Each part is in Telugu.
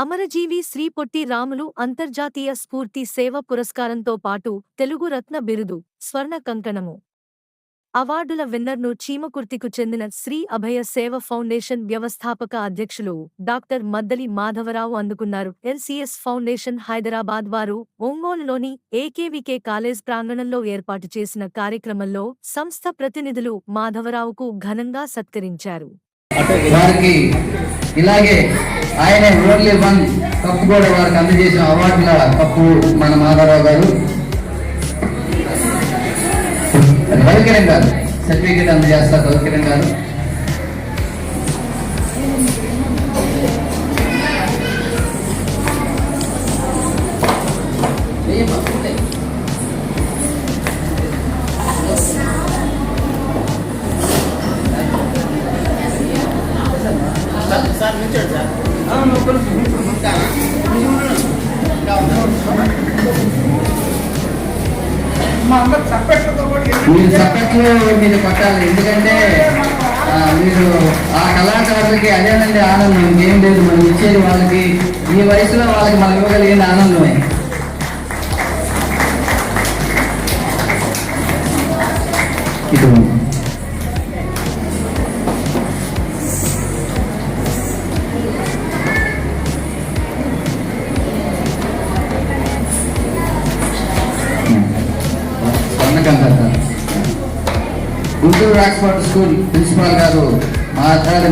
అమరజీవి శ్రీ పొట్టి రాములు అంతర్జాతీయ స్ఫూర్తి సేవ పురస్కారంతో పాటు తెలుగు రత్న బిరుదు, స్వర్ణ కంకణము, అవార్డుల విన్నర్ను చీమకుర్తికు చెందిన శ్రీ అభయ సేవ ఫౌండేషన్ వ్యవస్థాపక అధ్యక్షులు డాక్టర్ మద్దలి మాధవరావు అందుకున్నారు. ఎల్సీఎస్ ఫౌండేషన్ హైదరాబాద్ వారు ఒంగోలులోని ఏకేవికే కాలేజ్ ప్రాంగణంలో ఏర్పాటు చేసిన కార్యక్రమంలో సంస్థ ప్రతినిధులు మాధవరావుకు ఘనంగా సత్కరించారు. వారికి ఇలాగే ఆయన ఓన్లీ వన్ కప్పు కూడా వారికి అందజేసిన అవార్డుల కప్పు మన మాధవరావు గారు రవికిరణ్ గారు సర్టిఫికేట్ అందజేస్తారు. రవికిరణ్ గారు మీరు చప్పట్లు మీరు కొట్టాలి, ఎందుకంటే మీరు ఆ కళాకారులకి అదేనండి ఆనందం, ఇంకేం లేదు. మనం ఇచ్చేది వాళ్ళకి ఈ వయసులో వాళ్ళకి మనం ఇవ్వగలిగిన ఆనందమే. ఇది గుంటూరు రాక్స్ఫోర్డ్ స్కూల్ ప్రిన్సిపాల్ గారు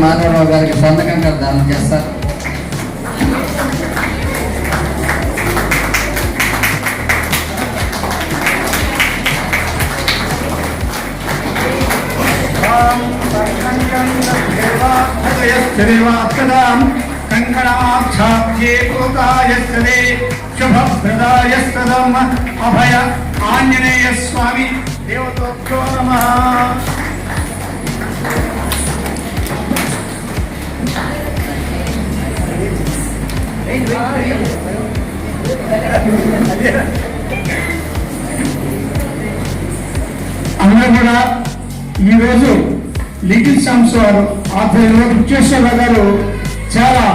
మాధవరావు గారికి స్వర్ణకంకర దానం చేస్తారు. అభయ ఆంజనేయ స్వామి దేవతోభ్యో నమః. అందరూ కూడా ఈరోజు లిటిల్ శామ్స్ వారు ఆధ్వర్యంలో విశ్వేశ్వరరావు గారు చాలా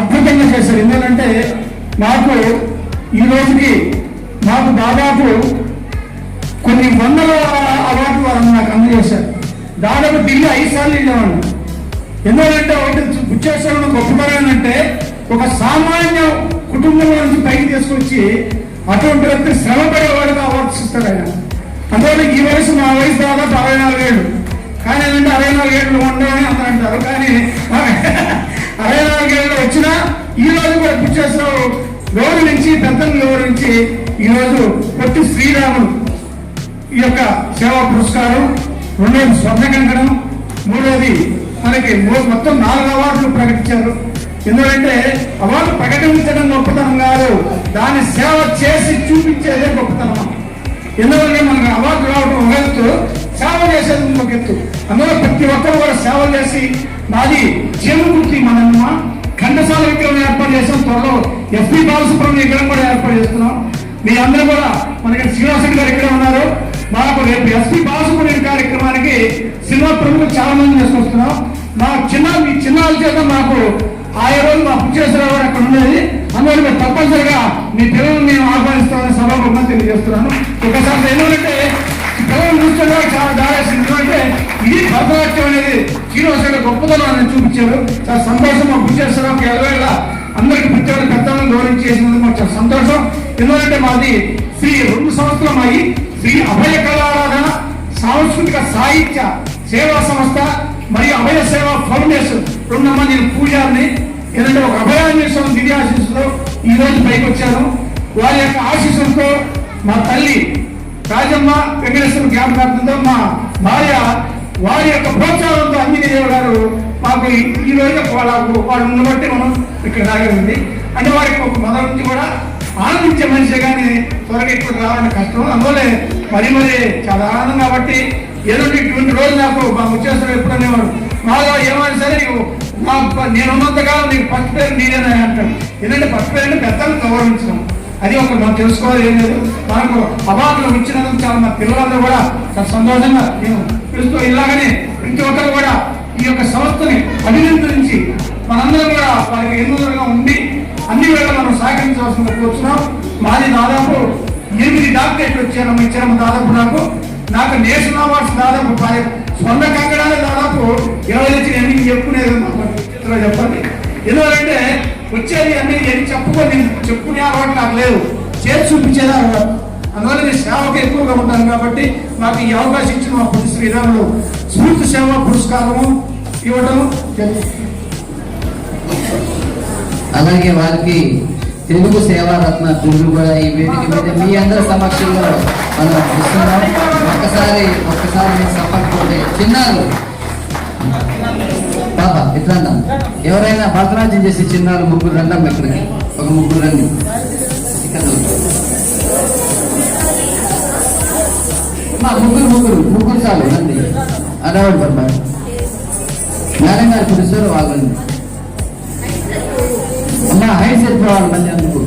అద్భుతంగా చేశారు. ఎందుకంటే మాకు ఈ రోజుకి మాకు దాదాపు కొన్ని వందల అవార్డులు వారు నాకు అందజేశారు. దాదాపు ఢిల్లీ 5 సార్లు వెళ్ళేవాళ్ళు. ఎందుకంటే ఒకటి విశ్వేశ్వరరావు గొప్పతనం ఏంటంటే ఒక సామాన్య కుటుంబంలో నుంచి పైకి తీసుకొచ్చి అటువంటి వ్యక్తి శ్రమ పడేవాడుగా అవార్డ్స్ ఇస్తారు ఆయన. అందువల్ల ఈ వయసు మా వయసు దాదాపు 64 ఏళ్ళు. కానీ ఏంటంటే 64 ఏళ్ళు ఉండవని అందరూ అంటారు. కానీ 64 ఏళ్ళు వచ్చినా ఈ రోజు కూడా విశ్వేశ్వరరావు లోరు నుంచి పెద్దల లోరు నుంచి ఈరోజు పొట్టి శ్రీరాములు ఈ యొక్క సేవా పురస్కారం, 2వ స్వర్ణ కంకణం, 3వది మనకి మొత్తం 4 అవార్డులు ప్రకటించారు. ఎందుకంటే అవార్డు ప్రకటించడం గొప్పతనం కాదు, దాన్ని సేవ చేసి చూపించేదే గొప్పతనం. ఎందుకంటే మనకు అవార్డు రావడం ఒక ఎత్తు, సేవ చేసేది ఒక ఎత్తు. అందులో ప్రతి ఒక్కరు కూడా సేవ చేసి మాది జీవనృతి మనమ్మ ఘంటసాల విగ్రహం ఏర్పాటు చేసాం. త్వరలో ఎస్పీ బాలసుబ్రహ్మణ్య విగ్రహం కూడా ఏర్పాటు చేస్తున్నాం. మీ అందరూ కూడా మనకి శ్రీనివాసన్ గారు ఇక్కడ ఉన్నారు. మాకు రేపు ఎస్పీ బాలసుబ్రహ్మణ్య కార్యక్రమానికి సినిమా ప్రముఖులు చాలా మంది తీసుకొస్తున్నాం. మా మీ చిన్నాల చేత మాకు ఆయా రోజు మా విశ్వేశ్వరరావు గారు అక్కడ ఉండేది. అందువల్ల మీరు తప్పనిసరిగా మీ పిల్లలను నేను ఆహ్వానిస్తామని సభాముఖంగా తెలియజేస్తున్నాను. ఒకసారి ఎందుకంటే పిల్లలు చూస్తుంటే చాలా దారేసింది. ఎందుకంటే ఇది భరతనాట్యం అనేది శ్రీనివాస గొప్పతనం అని చూపించారు. చాలా సంతోషం. మా విశ్వేశ్వరరావుకి ఎలవేళ అందరికి ప్రతి ఒక్క పెద్దలను గౌరవం చేసినందుకు మాకు చాలా సంతోషం. ఎందుకంటే మాది 2 సంవత్సరం అయ్యి శ్రీ అభయ కళారాధన సాంస్కృతిక సాహిత్య సేవా సంస్థ మరియు అభయ సేవా ఫౌండేషన్ 2 మంది నేను పూజారిని. ఏంటంటే ఒక అభయాన్వేషణ దివ్య ఆశీస్సులో ఈ రోజు పైకి వచ్చాను. వారి యొక్క ఆశీస్సులతో మా తల్లి రాజమ్మ వెంకటేశ్వర జ్ఞాపకార్థంతో మా భార్య వారి యొక్క ప్రోత్సాహంతో అంజనీదేవి గారు మాకు ఈ రోజు వాళ్ళని బట్టి మనం ఇక్కడ రాగలిగింది. అంటే వారికి ఒక మొదటి నుంచి కూడా ఆనందించే మనిషి కానీ త్వరగా ఇక్కడ రావాలని కష్టం. అందువల్లే మరి చాలా ఆనందం. కాబట్టి ఏదో ఇటువంటి రోజు నాకు మా ఉచ్చేస్తారు ఎప్పుడు అనేవాడు, మాలో ఏమైనా సరే నేను ఉన్నంతకాలం నీకు ఫస్ట్ పేరు నేనే అంటాడు. ఎందుకంటే ఫస్ట్ పేరు పెద్దలను గౌరవించడం అది ఒక మనం తెలుసుకోవాలి. ఏం లేదు, మనకు అవార్డులు ఇచ్చినందుకు చాలా మా పిల్లలందరూ కూడా చాలా సంతోషంగా నేను పిలుస్తూ ఇలాగనే ప్రతి ఒక్కరు కూడా ఈ యొక్క సంస్థని అభినందించి మనందరం కూడా వారికి ఎన్నుగా ఉండి అన్ని వేళ మనం సహకరించవలసిన కూర్చున్నాం. మాది దాదాపు 8 డాక్టరేట్లు ఇచ్చారమ్మ దాదాపు నాకు నేషనల్ అవార్డ్స్ దాదాపు స్వర్ణ కంగడాలే దాదాపు 20 నుంచి ఎన్ని చెప్పుకునేది చెప్పండి. ఎందుకంటే వచ్చేది అన్ని చెప్పుకునే అలవాటు నాకు లేదు, చేసి చూపించేది అలవాటు. అందువల్ల నేను సేవకు ఎక్కువగా ఉంటాను కాబట్టి నాకు ఈ అవకాశం ఇచ్చిన మా పొట్టి శ్రీరాములు స్ఫూర్తి సేవా పురస్కారము ఇవ్వడం. అలాగే వారికి తెలుగు సేవా రత్న బిరుదు కూడా ఈ వేదిక మీద మీ అందరి సమక్షంలో మనం ఇస్తున్నాం. ఒక్కసారి మీరు సపోర్ట్ కొట్టే చిన్నారు బాబా ఇట్లా ఎవరైనా భద్రాద్యం చేసి చిన్నారు ముగ్గురు రండి ఇక్కడికి, ఒక ముగ్గురు రండి. ముగ్గురు చాలు రండి. అడవాడు బాబా మేడం గారు పిలుస్తారు వాళ్ళని. అమ్మా హైట్ సరిపోవాలి మళ్ళీ అందుకు.